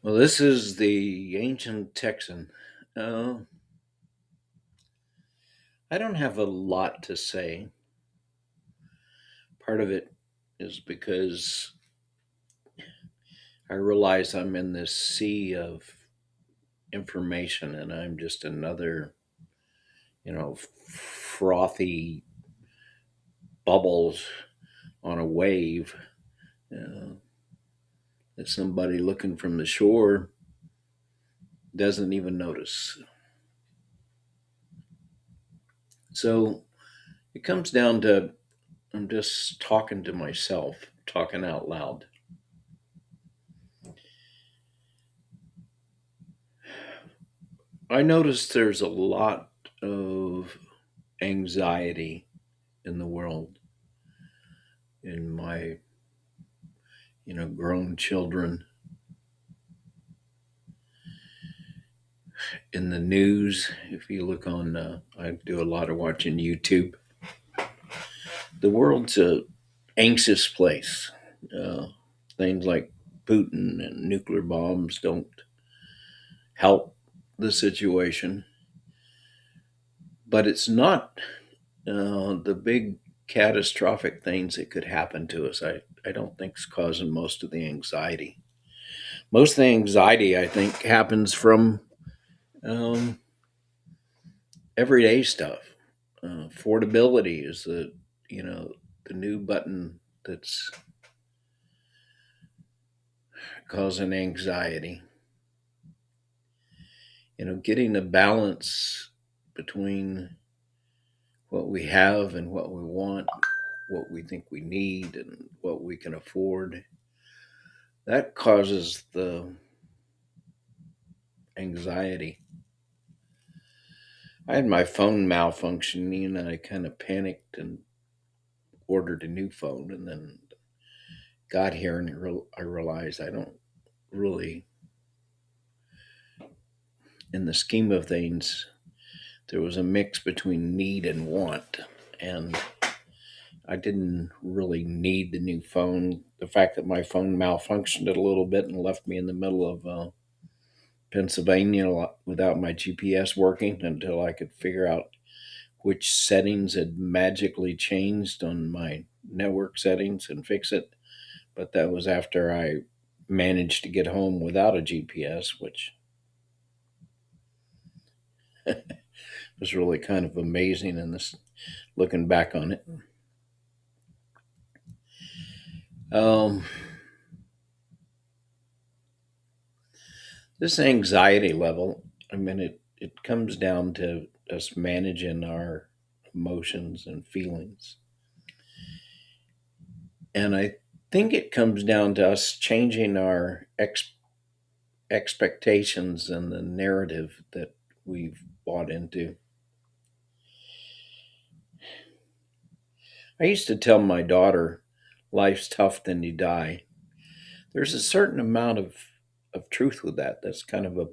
Well, this is the ancient Texan. Uh, I don't have a lot to say. Part of it is because I realize I'm in this sea of information and I'm just another, frothy bubbles on a wave uh, that somebody looking from the shore doesn't even notice. So it comes down to I'm just talking to myself, talking out loud. I noticed there's a lot of anxiety in the world, in my, grown children, in the news. If you look on, I do a lot of watching YouTube. The world's a anxious place. Uh, Things like Putin and nuclear bombs don't help the situation, but it's not the big catastrophic things that could happen to us. I don't think is causing most of the anxiety. Most of the anxiety, I think, happens from um, everyday stuff. Affordability is you know, the new button that's causing anxiety. Getting a balance between what we have and what we want, what we think we need, and what we can afford. That causes the anxiety. I had my phone malfunctioning and I kind of panicked and ordered a new phone and then got here and I realized I don't really, in the scheme of things, there was a mix between need and want. And I didn't really need the new phone. The fact that my phone malfunctioned a little bit and left me in the middle of Pennsylvania without my GPS working until I could figure out which settings had magically changed on my network settings and fix it. But that was after I managed to get home without a GPS, which was really kind of amazing in this looking back on it. Um, this anxiety level, I mean, it comes down to us managing our emotions and feelings. And I think it comes down to us changing our expectations and the narrative that we've bought into. I used to tell my daughter, life's tough, then you die. There's a certain amount of truth with that. That's kind of a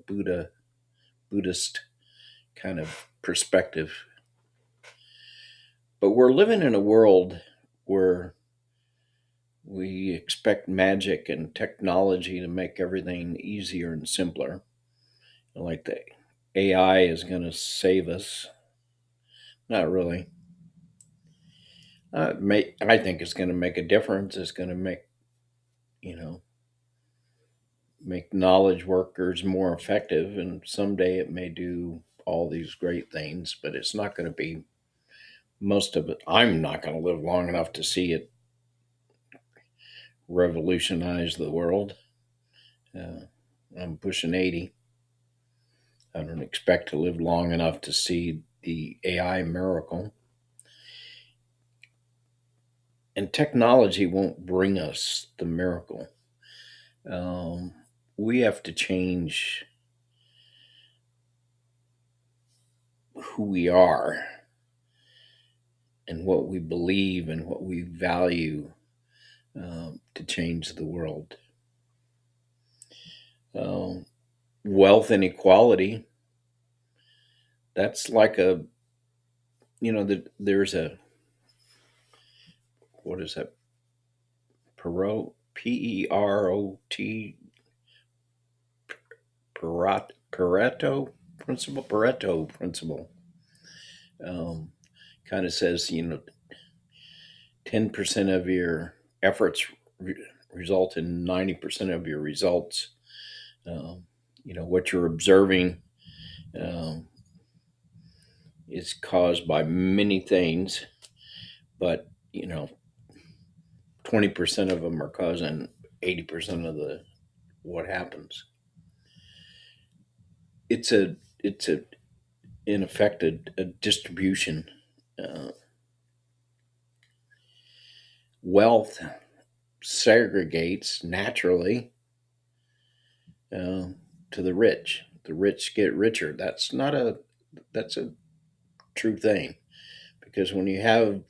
Buddhist kind of perspective. But we're living in a world where we expect magic and technology to make everything easier and simpler. Like the AI is going to save us. Not really. I think it's going to make a difference. It's going to you know, make knowledge workers more effective, and someday it may do all these great things, but it's not going to be most of it. I'm not going to live long enough to see it revolutionize the world. Uh, I'm pushing 80. I don't expect to live long enough to see the AI miracle. And technology won't bring us the miracle. Um, we have to change who we are and what we believe and what we value to change the world. Um, Wealth inequality, that's like there's a, what is that? Perot, Perot, Pareto principle. Um, Kind of says, 10% of your efforts result in 90% of your results. Um, what you're observing um, is caused by many things, but 20% of them are causing 80% of the what happens. It's a in effect a distribution. Uh, Wealth segregates naturally uh, to the rich. The rich get richer. That's a true thing, because when you have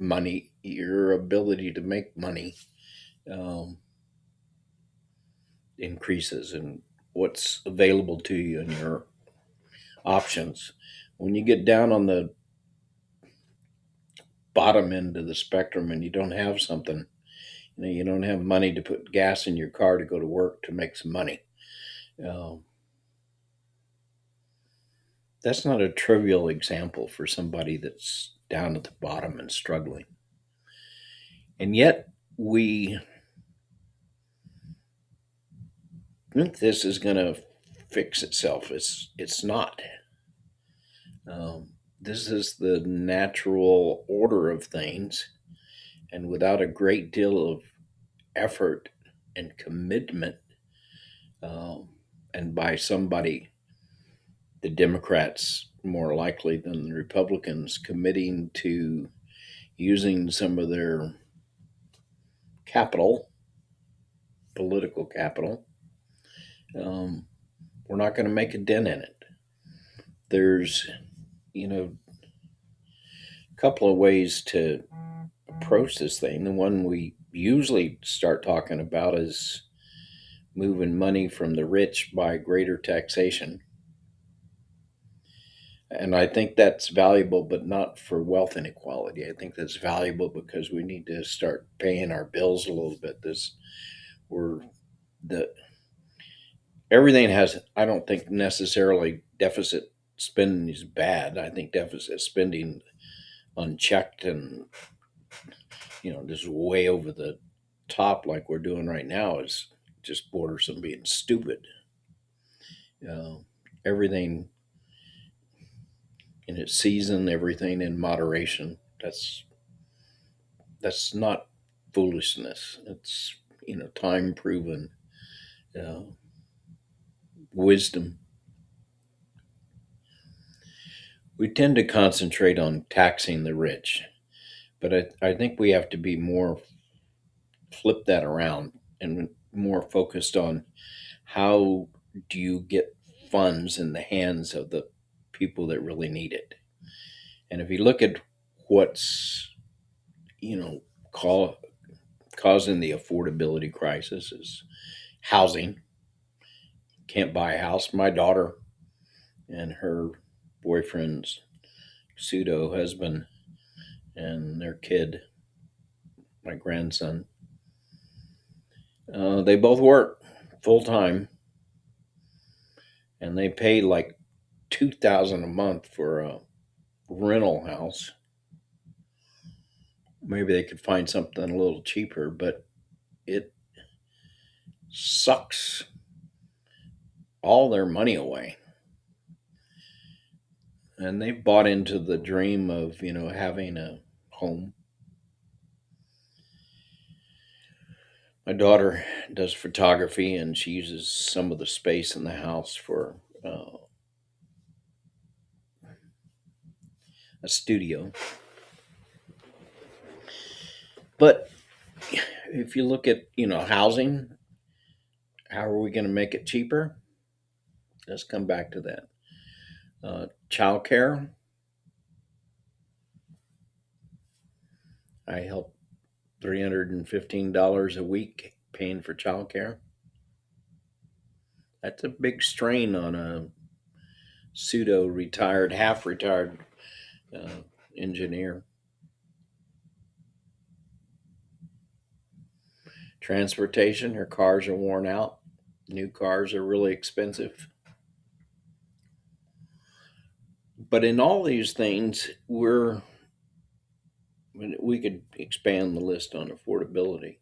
money, your ability to make money um, increases, and what's available to you and your options. When you get down on the bottom end of the spectrum and you don't have something, you don't have money to put gas in your car to go to work to make some money. Um, that's not a trivial example for somebody that's down at the bottom and struggling. And yet, we think this is going to fix itself. It's not. This is the natural order of things, and without a great deal of effort and commitment, um, and by somebody, the Democrats more likely than the Republicans, committing to using some of their capital, political capital, um, we're not going to make a dent in it. There's, a couple of ways to approach this thing. The one we usually start talking about is moving money from the rich by greater taxation. And I think that's valuable, but not for wealth inequality. I think that's valuable because we need to start paying our bills a little bit. We're the everything has. I don't think necessarily deficit spending is bad. I think deficit spending unchecked and just way over the top like we're doing right now is just borders on being stupid. Uh, Everything in its season, everything in moderation. That's not foolishness. It's time proven uh, wisdom. We tend to concentrate on taxing the rich, but I think we have to be more flip that around and more focused on how do you get funds in the hands of the people that really need it. And if you look at what's you know call, causing the affordability crisis is housing. Can't buy a house. My daughter and her boyfriend's pseudo husband and their kid, my grandson, they both work full time, and they pay like 2,000 a month for a rental house. Maybe they could find something a little cheaper, but it sucks all their money away. And they've bought into the dream of having a home. My daughter does photography, and she uses some of the space in the house for a studio. But if you look at housing, how are we going to make it cheaper? Let's come back to that. Childcare. I help $315 a week paying for childcare. That's a big strain on a pseudo retired, half retired uh, engineer. Transportation, her cars are worn out. New cars are really expensive. But in all these things, we could expand the list on affordability.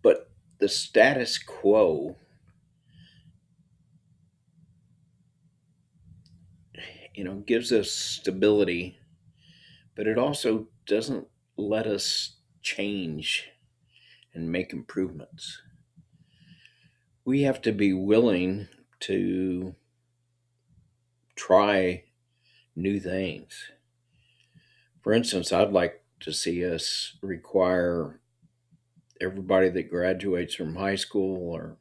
But the status quo, gives us stability, but it also doesn't let us change and make improvements. We have to be willing to try new things. For instance, I'd like to see us require everybody that graduates from high school or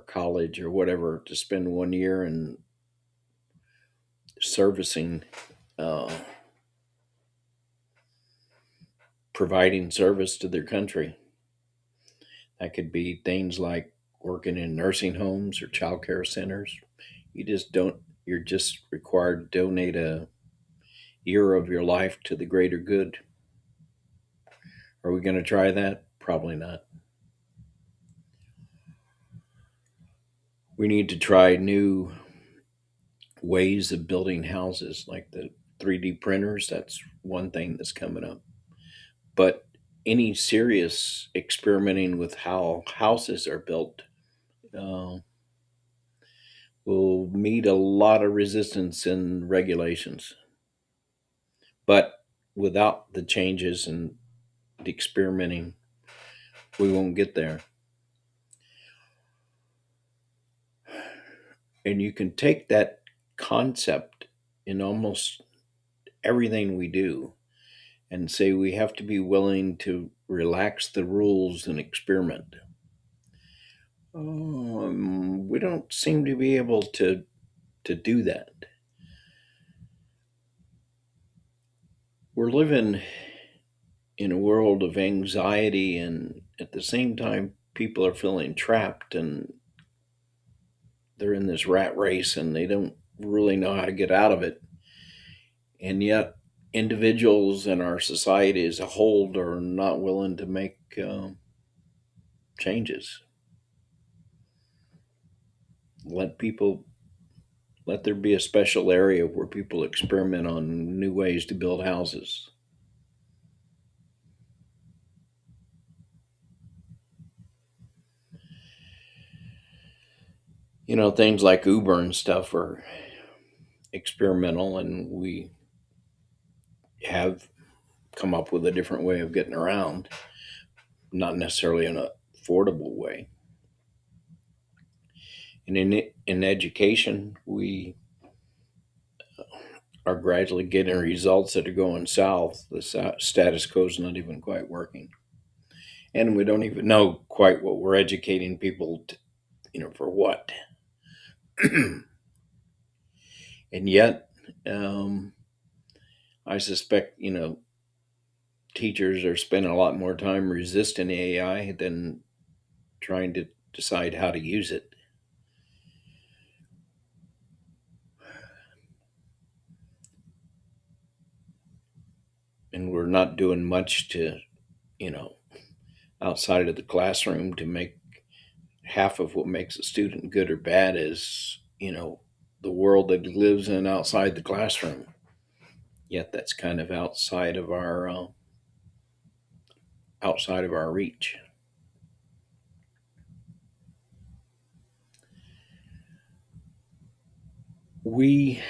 college or whatever to spend 1 year in servicing, uh, providing service to their country. That could be things like working in nursing homes or child care centers. You're just required to donate a year of your life to the greater good. Are we going to try that? Probably not. We need to try new ways of building houses like the 3D printers. That's one thing that's coming up. But any serious experimenting with how houses are built uh, will meet a lot of resistance and regulations. But without the changes and the experimenting, we won't get there. And you can take that concept in almost everything we do and say we have to be willing to relax the rules and experiment. We don't seem to be able to do that. We're living in a world of anxiety, and at the same time, people are feeling trapped and they're in this rat race and they don't really know how to get out of it. And yet, individuals in our society as a whole are not willing to make changes. Let people let there be a special area where people experiment on new ways to build houses. Things like Uber and stuff are experimental, and we have come up with a different way of getting around, not necessarily in an affordable way. And in education, we are gradually getting results that are going south. The status quo is not even quite working, and we don't even know quite what we're educating people to, for what. And yet, um, I suspect teachers are spending a lot more time resisting AI than trying to decide how to use it. And we're not doing much to, you know, outside of the classroom to make half of what makes a student good or bad is, the world that he lives in outside the classroom. Yet that's kind of outside of our reach. We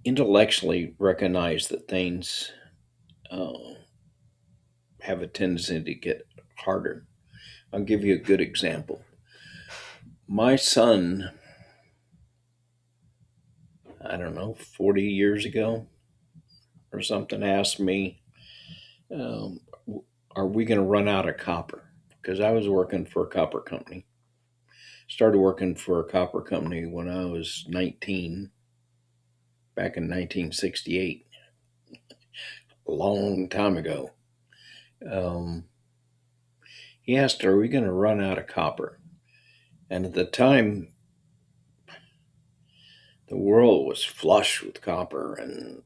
intellectually recognize that things uh, have a tendency to get harder. I'll give you a good example. My son, I don't know, 40 years ago or something, asked me, um, are we going to run out of copper? Because I was working for a copper company. Started working for a copper company when I was 19, back in 1968, a long time ago. Um, he asked, are we going to run out of copper? And at the time, the world was flush with copper and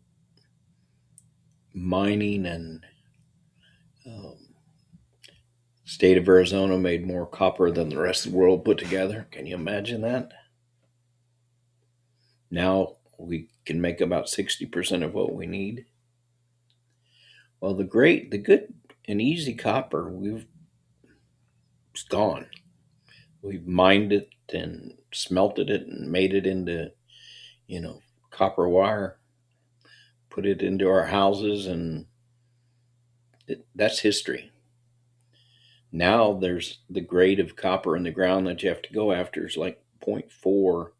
mining and State of Arizona made more copper than the rest of the world put together. Can you imagine that? Now we can make about 60% of what we need. Well, the good and easy copper, it's gone. We've mined it and smelted it and made it into, you know, copper wire, put it into our houses, and that's history. Now there's the grade of copper in the ground that you have to go after is like 0.4%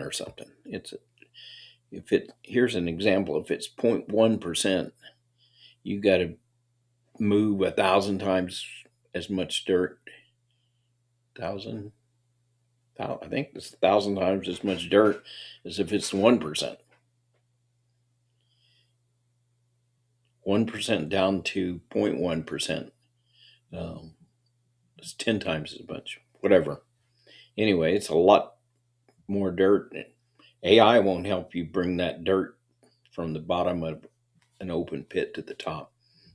or something. It's if it here's an example. If it's 0.1%, you got to move 1,000 times as much dirt. Thousand, I think it's 1,000 times as much dirt as if it's 1%. 1% down to 0.1%. It's 10 times as much. Whatever. Anyway, it's a lot more dirt. AI won't help you bring that dirt from the bottom of an open pit to the top.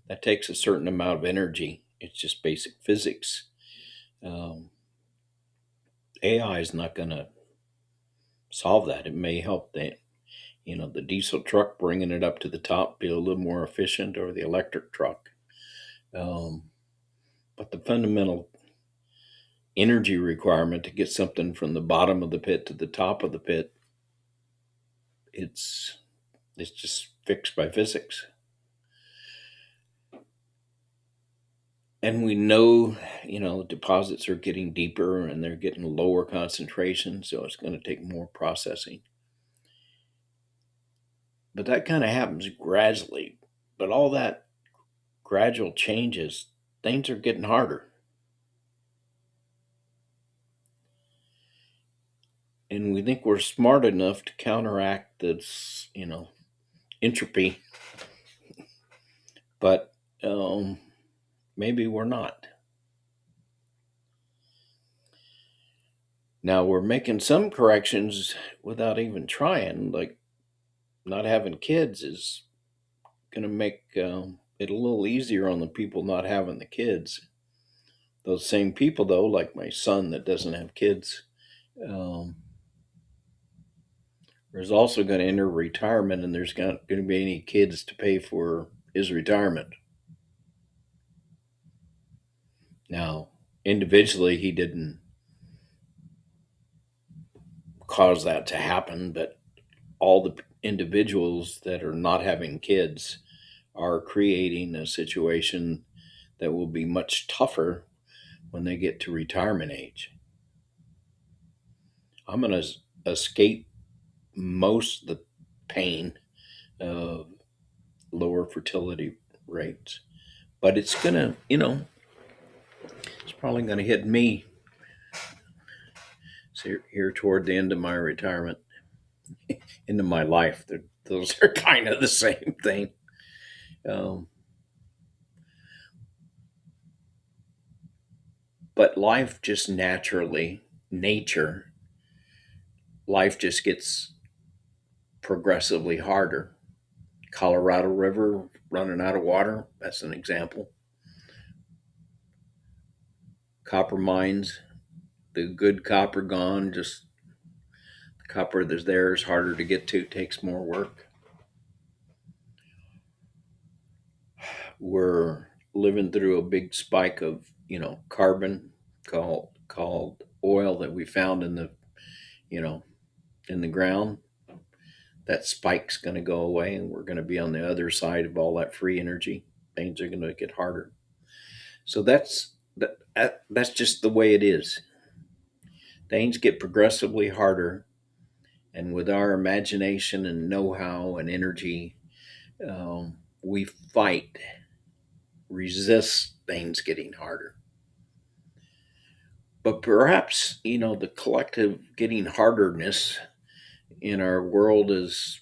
That takes a certain amount of energy. It's just basic physics. Um, AI is not going to solve that. It may help the diesel truck bringing it up to the top be a little more efficient, or the electric truck. Um, but the fundamental energy requirement to get something from the bottom of the pit to the top of the pit, it's just fixed by physics. And we know, deposits are getting deeper and they're getting lower concentration, so it's going to take more processing. But that kind of happens gradually. But all that gradual changes, things are getting harder. And we think we're smart enough to counteract this, entropy, but maybe we're not. Now we're making some corrections without even trying, like not having kids is going to make it a little easier on the people not having the kids. Those same people, though, like my son that doesn't have kids, um, is also going to enter retirement, and there's not going to be any kids to pay for his retirement. Now, individually, he didn't cause that to happen, but all the individuals that are not having kids are creating a situation that will be much tougher when they get to retirement age. I'm going to escape most of the pain of lower fertility rates, but it's going to, it's probably going to hit me here toward the end of my retirement, into my life. Those are kind of the same thing. Um, but life just life just gets progressively harder. Colorado River running out of water, that's an example. Copper mines, the good copper gone, just the copper that's there is harder to get to, takes more work. We're living through a big spike of, carbon called oil that we found you know, in the ground. That spike's going to go away, and we're going to be on the other side of all that free energy. Things are going to get harder. So that's just the way it is. Things get progressively harder, and with our imagination and know-how and energy, we fight, resist things getting harder. But perhaps the collective getting harderness in our world is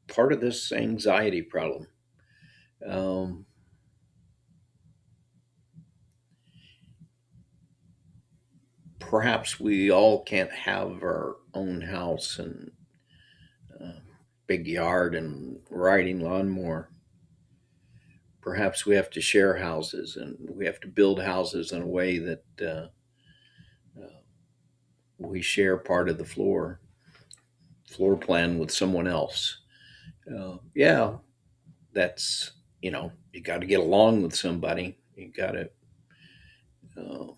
part of this anxiety problem. Um, Perhaps we all can't have our own house and uh, big yard and riding lawnmower. perhaps we have to share houses and we have to build houses in a way that uh, we share part of the floor plan with someone else. Yeah, that's, you got to get along with somebody. You got to, uh,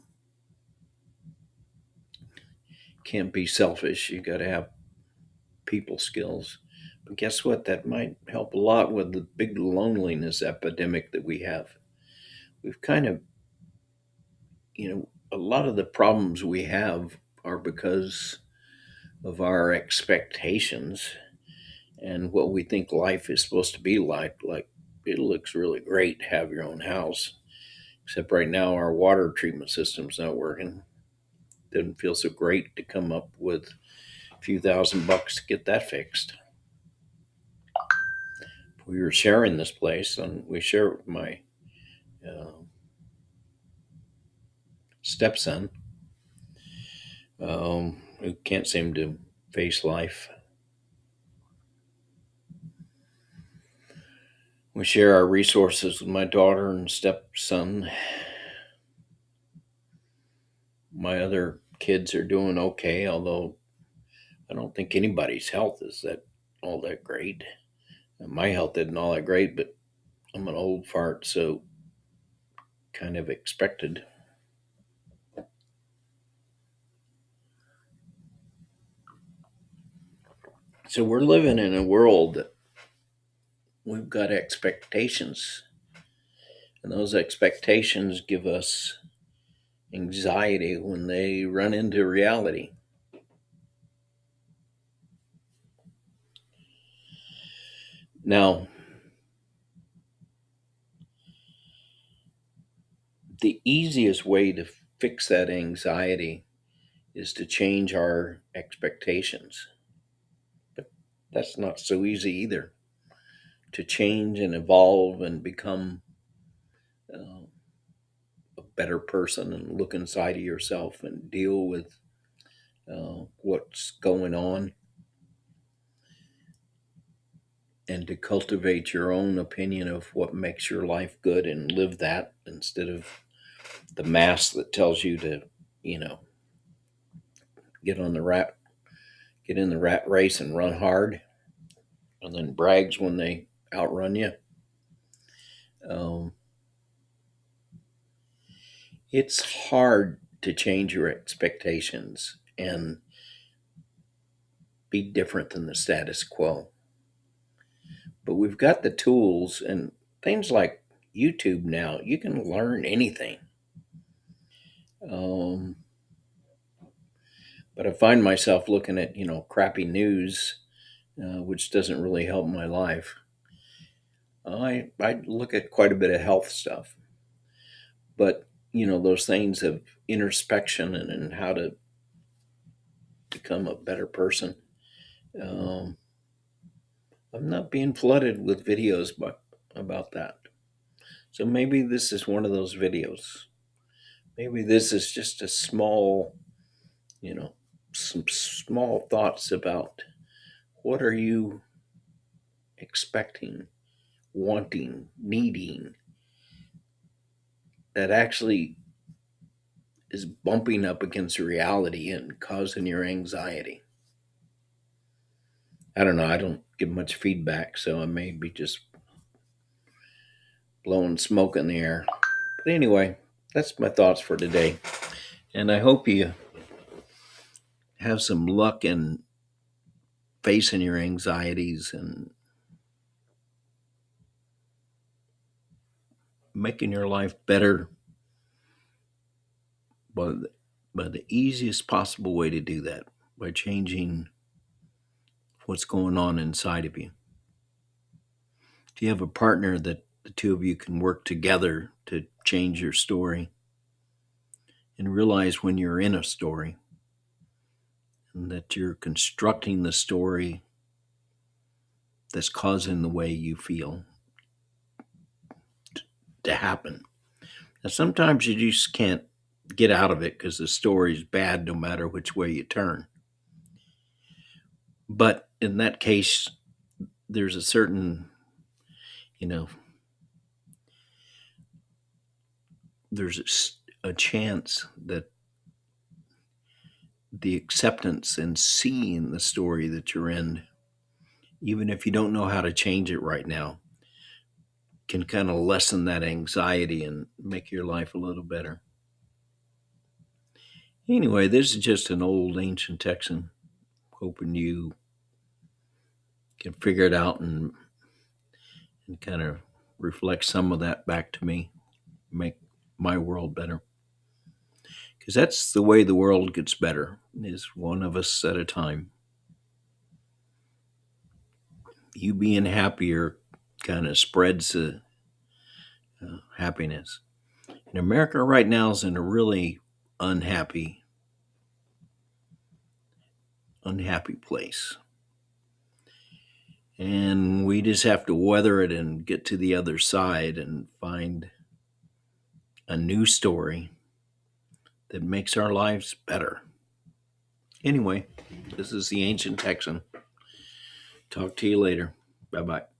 can't be selfish. You got to have people skills. But guess what? That might help a lot with the big loneliness epidemic that we have. We've kind of, a lot of the problems we have are because of our expectations and what we think life is supposed to be like. Like, it looks really great to have your own house, except right now our water treatment system's not working. Doesn't feel so great to come up with a few $1,000 to get that fixed. We were sharing this place, and we share it with my uh, stepson, who can't seem to face life. We share our resources with my daughter and stepson. My other kids are doing okay, although I don't think anybody's health is that all that great. And my health isn't all that great, but I'm an old fart, so kind of expected. So we're living in a world that we've got expectations, and those expectations give us anxiety when they run into reality. Now, the easiest way to fix that anxiety is to change our expectations. But that's not so easy either. To change and evolve and become uh, a better person and look inside of yourself and deal with what's going on, and to cultivate your own opinion of what makes your life good and live that instead of the mass that tells you to, you know, get on the rat, get in the rat race and run hard, and then brags when they outrun you. Um, it's hard to change your expectations and be different than the status quo. But we've got the tools and things like YouTube now. You can learn anything. Um, but I find myself looking at, crappy news, which doesn't really help my life. I look at quite a bit of health stuff, but those things of introspection and how to become a better person. Um, I'm not being flooded with videos about that. So maybe this is one of those videos. Maybe this is just a small, you know, some small thoughts about what are you expecting, wanting, needing that actually is bumping up against reality and causing your anxiety. I don't know. I don't give much feedback, so I may be just blowing smoke in the air. But anyway, that's my thoughts for today. And I hope you have some luck in facing your anxieties and making your life better by the easiest possible way to do that, by changing what's going on inside of you. If you have a partner that the two of you can work together to change your story and realize when you're in a story and that you're constructing the story that's causing the way you feel to happen. Now, sometimes you just can't get out of it because the story's bad no matter which way you turn. But in that case, there's a certain, you know, there's a chance that the acceptance and seeing the story that you're in, even if you don't know how to change it right now, can kind of lessen that anxiety and make your life a little better. Anyway, this is just an old ancient Texan, hoping you can figure it out and kind of reflect some of that back to me, make my world better. Because that's the way the world gets better, is one of us at a time. You being happier kind of spreads happiness. And America right now is in a really unhappy, unhappy place. And we just have to weather it and get to the other side and find a new story that makes our lives better. Anyway, this is the Ancient Texan. Talk to you later. Bye bye.